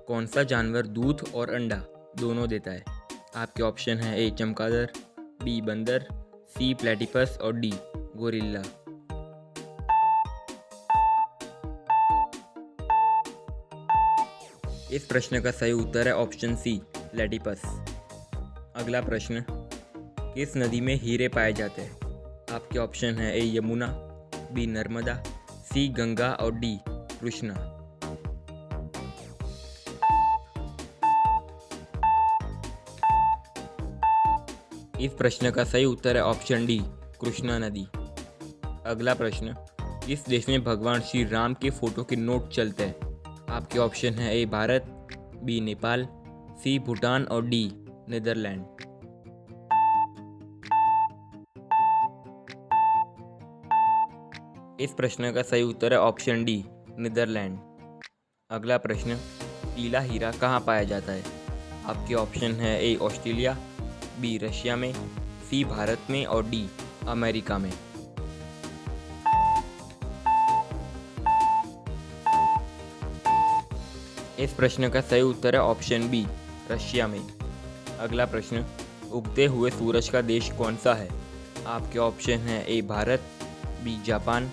कौन सा जानवर दूध और अंडा दोनों देता है? आपके ऑप्शन हैं ए चमगादड़, बी बंदर, सी प्लेटिपस और डी गोरिल्ला। इस प्रश्न का सही उत्तर है ऑप्शन सी प्लेटिपस। अगला प्रश्न, किस नदी में हीरे पाए जाते हैं? आपके ऑप्शन है ए यमुना, बी नर्मदा, सी गंगा और डी कृष्णा। इस प्रश्न का सही उत्तर है ऑप्शन डी कृष्णा नदी। अगला प्रश्न, किस देश में भगवान श्री राम के फोटो के नोट चलते हैं? आपके ऑप्शन है ए भारत, बी नेपाल, सी भूटान और डी नीदरलैंड। इस प्रश्न का सही उत्तर है ऑप्शन डी नीदरलैंड। अगला प्रश्न, पीला हीरा कहाँ पाया जाता है? आपके ऑप्शन है ए ऑस्ट्रेलिया, बी रशिया में, सी भारत में और डी अमेरिका में। इस प्रश्न का सही उत्तर है ऑप्शन बी रशिया में। अगला प्रश्न, उगते हुए सूरज का देश कौन सा है? आपके ऑप्शन है ए भारत, बी जापान,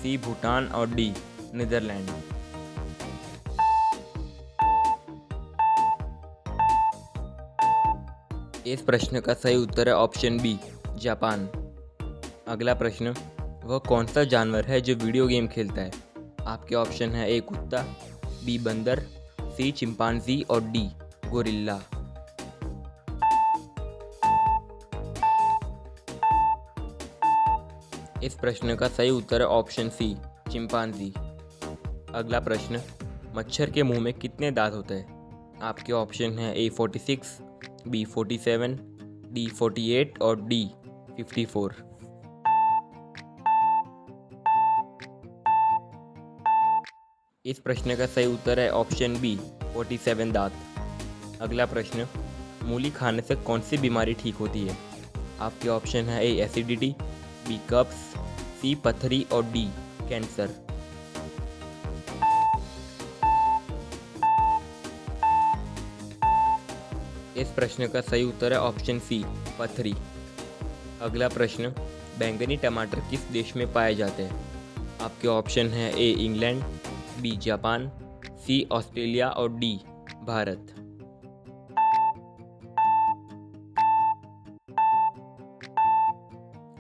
सी भूटान और डी नीदरलैंड। इस प्रश्न का सही उत्तर है ऑप्शन बी जापान। अगला प्रश्न, वह कौन सा जानवर है जो वीडियो गेम खेलता है? आपके ऑप्शन है ए कुत्ता, बी बंदर, सी चिंपांजी और डी गोरिल्ला। इस प्रश्न का सही उत्तर है ऑप्शन सी चिंपांजी। अगला प्रश्न, मच्छर के मुंह में कितने दांत होते हैं? आपके ऑप्शन है ए 46, बी 47, डी 48 और डी 54। इस प्रश्न का सही उत्तर है ऑप्शन बी 47 दांत। अगला प्रश्न, मूली खाने से कौन सी बीमारी ठीक होती है? आपके ऑप्शन है ए एसिडिटी, बी कब्ज, सी पथरी और डी कैंसर। इस प्रश्न का सही उत्तर है ऑप्शन सी पथरी। अगला प्रश्न, बैंगनी टमाटर किस देश में पाए जाते हैं? आपके ऑप्शन है A England, B Japan, C Australia और डी भारत।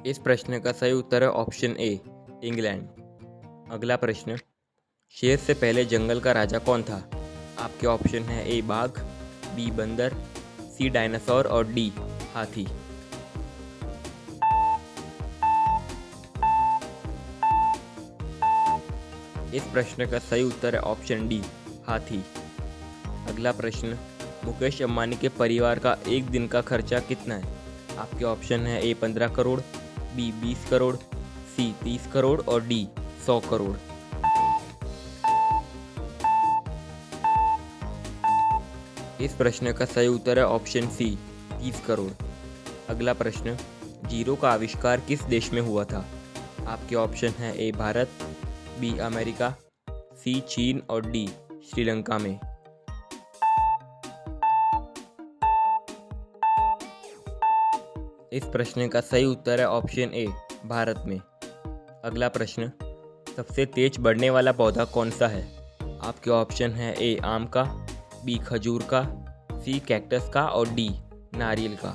इस प्रश्न का सही उत्तर है ऑप्शन ए इंग्लैंड। अगला प्रश्न, शेर से पहले जंगल का राजा कौन था? आपके ऑप्शन है ए बाघ, बी बंदर, सी डायनासोर और डी हाथी। इस प्रश्न का सही उत्तर है ऑप्शन डी हाथी। अगला प्रश्न, मुकेश अंबानी के परिवार का एक दिन का खर्चा कितना है? आपके ऑप्शन है ए 15 करोड़, बी 20 करोड़, सी 30 करोड़ और डी 100 करोड़। इस प्रश्न का सही उत्तर है ऑप्शन सी 30 करोड़। अगला प्रश्न, जीरो का आविष्कार किस देश में हुआ था? आपके ऑप्शन है ए भारत, बी अमेरिका, सी चीन और डी श्रीलंका में। इस प्रश्न का सही उत्तर है ऑप्शन ए भारत में। अगला प्रश्न, सबसे तेज बढ़ने वाला पौधा कौन सा है? आपके ऑप्शन है ए आम का, बी खजूर का, सी कैक्टस का और डी नारियल का।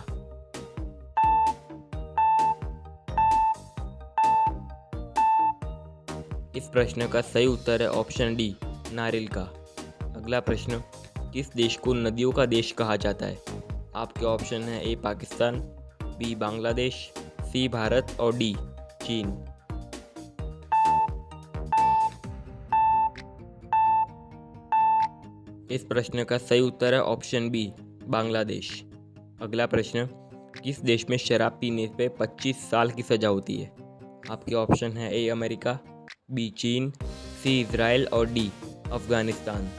इस प्रश्न का सही उत्तर है ऑप्शन डी नारियल का। अगला प्रश्न, किस देश को नदियों का देश कहा जाता है? आपके ऑप्शन है ए पाकिस्तान, बी बांग्लादेश, सी भारत और डी चीन। इस प्रश्न का सही उत्तर है ऑप्शन बी बांग्लादेश। अगला प्रश्न, किस देश में शराब पीने पे 25 साल की सजा होती है? आपके ऑप्शन है ए अमेरिका, बी चीन, सी इजराइल और डी अफगानिस्तान।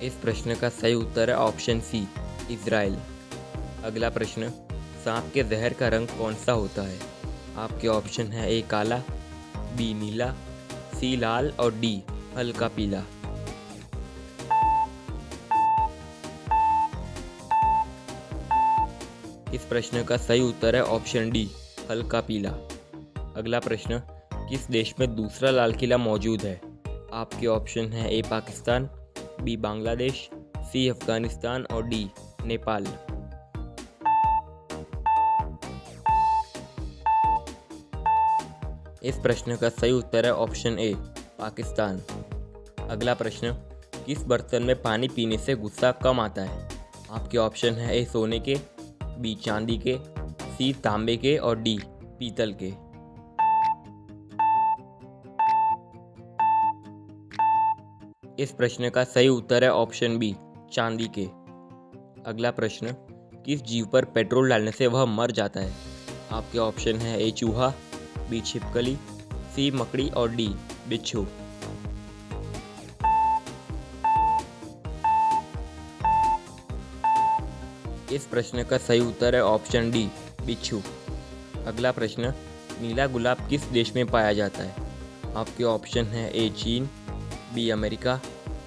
इस प्रश्न का सही उत्तर है ऑप्शन सी इजराइल। अगला प्रश्न, सांप के जहर का रंग कौन सा होता है? आपके ऑप्शन है ए काला, बी नीला, सी लाल और डी हल्का पीला। इस प्रश्न का सही उत्तर है ऑप्शन डी हल्का पीला। अगला प्रश्न, किस देश में दूसरा लाल किला मौजूद है? आपके ऑप्शन है ए पाकिस्तान, बी बांग्लादेश, सी अफगानिस्तान और डी नेपाल। इस प्रश्न का सही उत्तर है ऑप्शन ए पाकिस्तान। अगला प्रश्न, किस बर्तन में पानी पीने से गुस्सा कम आता है? आपके ऑप्शन है ए सोने के, बी चांदी के, सी तांबे के और डी पीतल के। इस प्रश्न का सही उत्तर है ऑप्शन बी चांदी के। अगला प्रश्न, किस जीव पर पेट्रोल डालने से वह मर जाता है? आपके ऑप्शन है ए चूहा, बी छिपकली, सी मकड़ी और डी बिच्छू। इस प्रश्न का सही उत्तर है ऑप्शन डी बिच्छू। अगला प्रश्न, नीला गुलाब किस देश में पाया जाता है? आपके ऑप्शन है ए चीन, बी अमेरिका,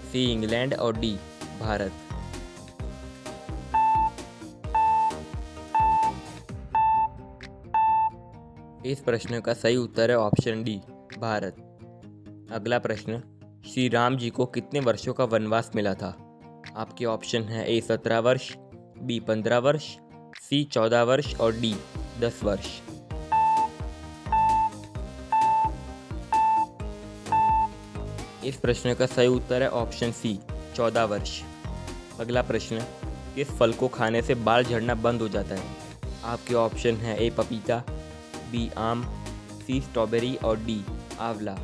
सी इंग्लैंड और डी भारत। इस प्रश्न का सही उत्तर है ऑप्शन डी भारत। अगला प्रश्न, श्री राम जी को कितने वर्षों का वनवास मिला था? आपके ऑप्शन है ए 17 वर्ष, बी 15 वर्ष, सी 14 वर्ष और डी 10 वर्ष। इस प्रश्न का सही उत्तर है ऑप्शन सी 14 वर्ष। अगला प्रश्न, किस फल को खाने से बाल झड़ना बंद हो जाता है? आपके ऑप्शन है ए पपीता, बी आम, सी स्ट्रॉबेरी और डी आंवला।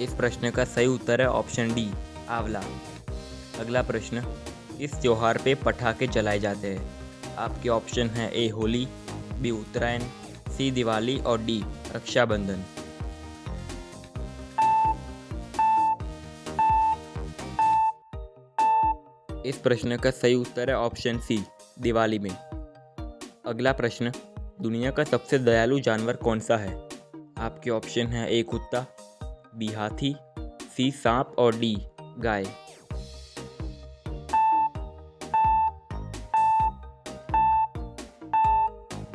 इस प्रश्न का सही उत्तर है ऑप्शन डी आंवला। अगला प्रश्न, इस त्योहार पे पटाखे जलाए जाते हैं? आपके ऑप्शन है ए होली, बी उत्तरायण, सी दिवाली और डी रक्षाबंधन। इस प्रश्न का सही उत्तर है ऑप्शन सी दिवाली में। अगला प्रश्न, दुनिया का सबसे दयालु जानवर कौन सा है? आपके ऑप्शन है ए कुत्ता, बी हाथी, सी सांप और डी गाय।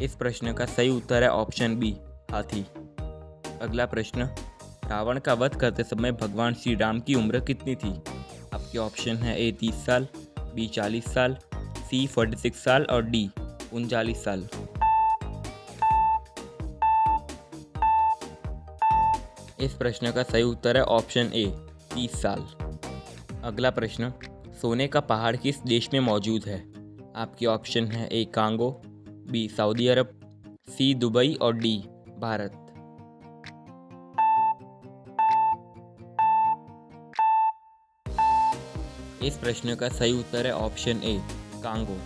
इस प्रश्न का सही उत्तर है ऑप्शन बी हाथी। अगला प्रश्न, रावण का वध करते समय भगवान श्री राम की उम्र कितनी थी? आपके ऑप्शन है ए 30 साल, बी 40 साल, सी 46 साल और डी 39 साल। इस प्रश्न का सही उत्तर है ऑप्शन ए 30 साल। अगला प्रश्न, सोने का पहाड़ किस देश में मौजूद है? आपके ऑप्शन है ए कांगो, बी सऊदी अरब, सी दुबई और डी भारत। इस प्रश्न का सही उत्तर है ऑप्शन ए कांगो।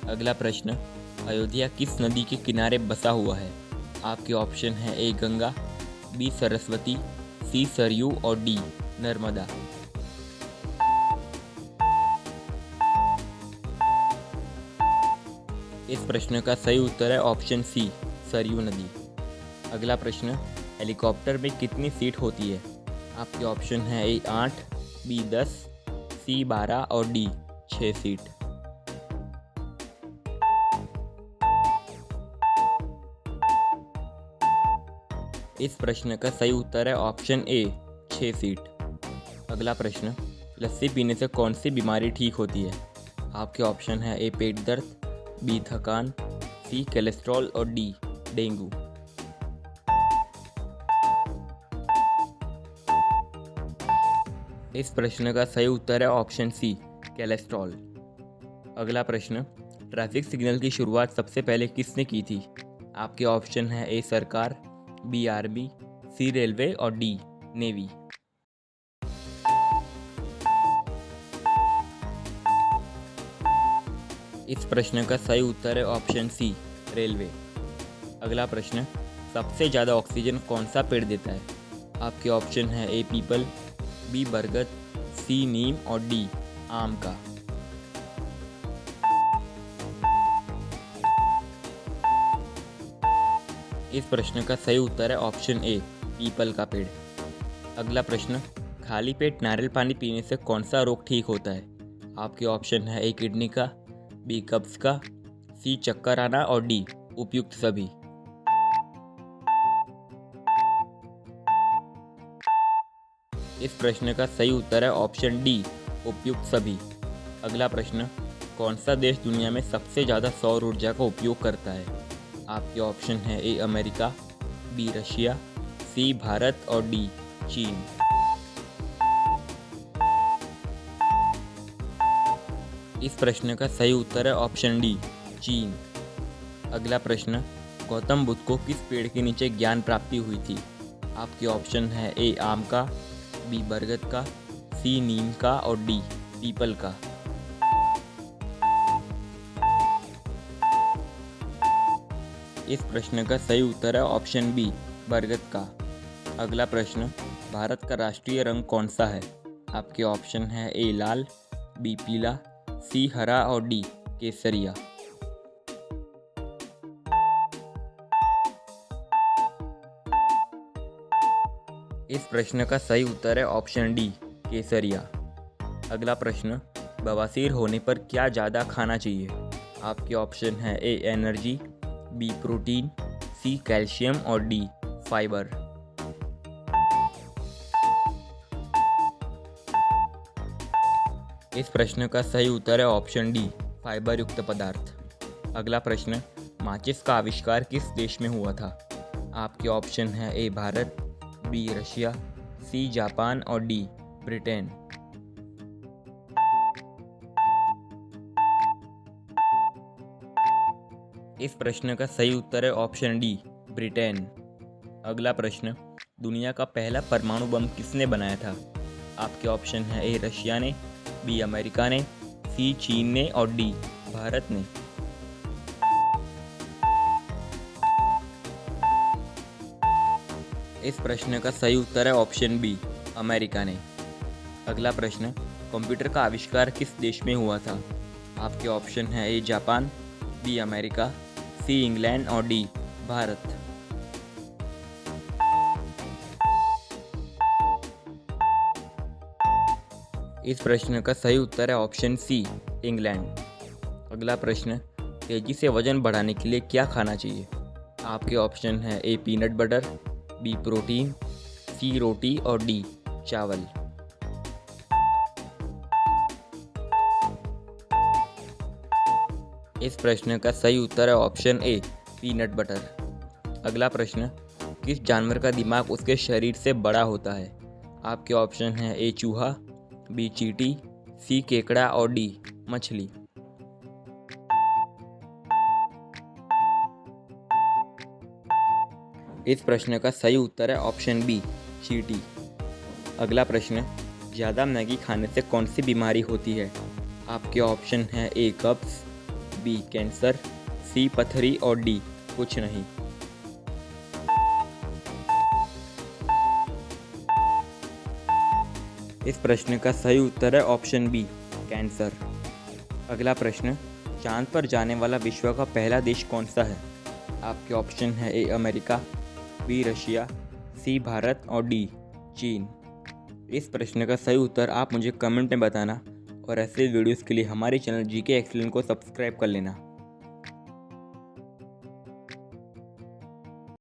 अगला प्रश्न, अयोध्या किस नदी के किनारे बसा हुआ है? आपके ऑप्शन है ए गंगा, बी सरस्वती, सी सरयू और डी नर्मदा। इस प्रश्न का सही उत्तर है ऑप्शन सी सरयू नदी। अगला प्रश्न, हेलीकॉप्टर में कितनी सीट होती है? आपके ऑप्शन है ए 8, बी 10, सी 12 और डी 6 सीट। इस प्रश्न का सही उत्तर है ऑप्शन ए 6 सीट। अगला प्रश्न, लस्सी पीने से कौन सी बीमारी ठीक होती है? आपके ऑप्शन है ए पेट दर्द, बी थकान, सी कोलेस्ट्रॉल और डी डेंगू। इस प्रश्न का सही उत्तर है ऑप्शन सी कोलेस्ट्रॉल। अगला प्रश्न, ट्रैफिक सिग्नल की शुरुआत सबसे पहले किसने की थी? आपके ऑप्शन है ए सरकार, बी आर्मी, सी रेलवे और डी नेवी। इस प्रश्न का सही उत्तर है ऑप्शन सी रेलवे। अगला प्रश्न, सबसे ज़्यादा ऑक्सीजन कौन सा पेड़ देता है? आपके ऑप्शन है ए पीपल, बी बरगद, सी नीम और डी आम का। इस प्रश्न का सही उत्तर है ऑप्शन ए, पीपल का पेड़। अगला प्रश्न, खाली पेट नारियल पानी पीने से कौन सा रोग ठीक होता है? आपके ऑप्शन है ए, किडनी का, बी, कब्ज का, सी, चक्कर आना और डी, उपयुक्त सभी। इस प्रश्न का सही उत्तर है ऑप्शन डी, उपयुक्त सभी। अगला प्रश्न, कौन सा देश दुनिया में सबसे ज़्यादा सौर ऊर्जा का उपयोग करता है? आपके ऑप्शन है ए, अमेरिका, बी, रशिया, सी, भारत और डी, चीन। इस प्रश्न का सही उत्तर है ऑप्शन डी, चीन। अगला प्रश्न, गौतम बुद्ध को किस पेड़ के नीचे ज्ञान प्राप्ति हुई थी? आपके ऑप्शन है ए, आम का, बी, बरगद का, सी, नीम का और डी, पीपल का। इस प्रश्न का सही उत्तर है ऑप्शन बी, बरगद का। अगला प्रश्न, भारत का राष्ट्रीय रंग कौन सा है? आपके ऑप्शन है ए, लाल, बी, पीला, सी, हरा और डी, केसरिया। इस प्रश्न का सही उत्तर है ऑप्शन डी, केसरिया। अगला प्रश्न, बवासीर होने पर क्या ज़्यादा खाना चाहिए? आपके ऑप्शन है ए, एनर्जी, बी, प्रोटीन, सी, कैल्शियम और डी, फाइबर। इस प्रश्न का सही उत्तर है ऑप्शन डी, फाइबर युक्त पदार्थ। अगला प्रश्न, माचिस का आविष्कार किस देश में हुआ था? आपके ऑप्शन है ए, भारत, बी, रशिया, सी, जापान और डी, ब्रिटेन। इस प्रश्न का सही उत्तर है ऑप्शन डी, ब्रिटेन। अगला प्रश्न, दुनिया का पहला परमाणु बम किसने बनाया था? आपके ऑप्शन है ए, रशिया ने, बी, अमेरिका ने, सी, चीन ने और डी, भारत ने। इस प्रश्न का सही उत्तर है ऑप्शन बी, अमेरिका ने। अगला प्रश्न, कंप्यूटर का आविष्कार किस देश में हुआ था? आपके ऑप्शन है ए, जापान, बी, अमेरिका, सी, इंग्लैंड और डी, भारत। इस प्रश्न का सही उत्तर है ऑप्शन सी, इंग्लैंड। अगला प्रश्न, तेजी से वजन बढ़ाने के लिए क्या खाना चाहिए? आपके ऑप्शन है ए, पीनट बटर, बी, प्रोटीन, सी, रोटी और डी, चावल। इस प्रश्न का सही उत्तर है ऑप्शन ए, पीनट बटर। अगला प्रश्न, किस जानवर का दिमाग उसके शरीर से बड़ा होता है? आपके ऑप्शन है ए, चूहा, बी, चींटी, सी, केकड़ा और डी, मछली। इस प्रश्न का सही उत्तर है ऑप्शन बी, चींटी। अगला प्रश्न, ज़्यादा मैगी खाने से कौन सी बीमारी होती है? आपके ऑप्शन है ए, कब्ज, बी, कैंसर, सी, पथरी और डी, कुछ नहीं। इस प्रश्न का सही उत्तर है ऑप्शन बी, कैंसर। अगला प्रश्न, चांद पर जाने वाला विश्व का पहला देश कौन सा है? आपके ऑप्शन है ए, अमेरिका, बी, रशिया, सी, भारत और डी, चीन। इस प्रश्न का सही उत्तर आप मुझे कमेंट में बताना और ऐसे वीडियोस के लिए हमारे चैनल जीके एक्सीलेंट को सब्सक्राइब कर लेना।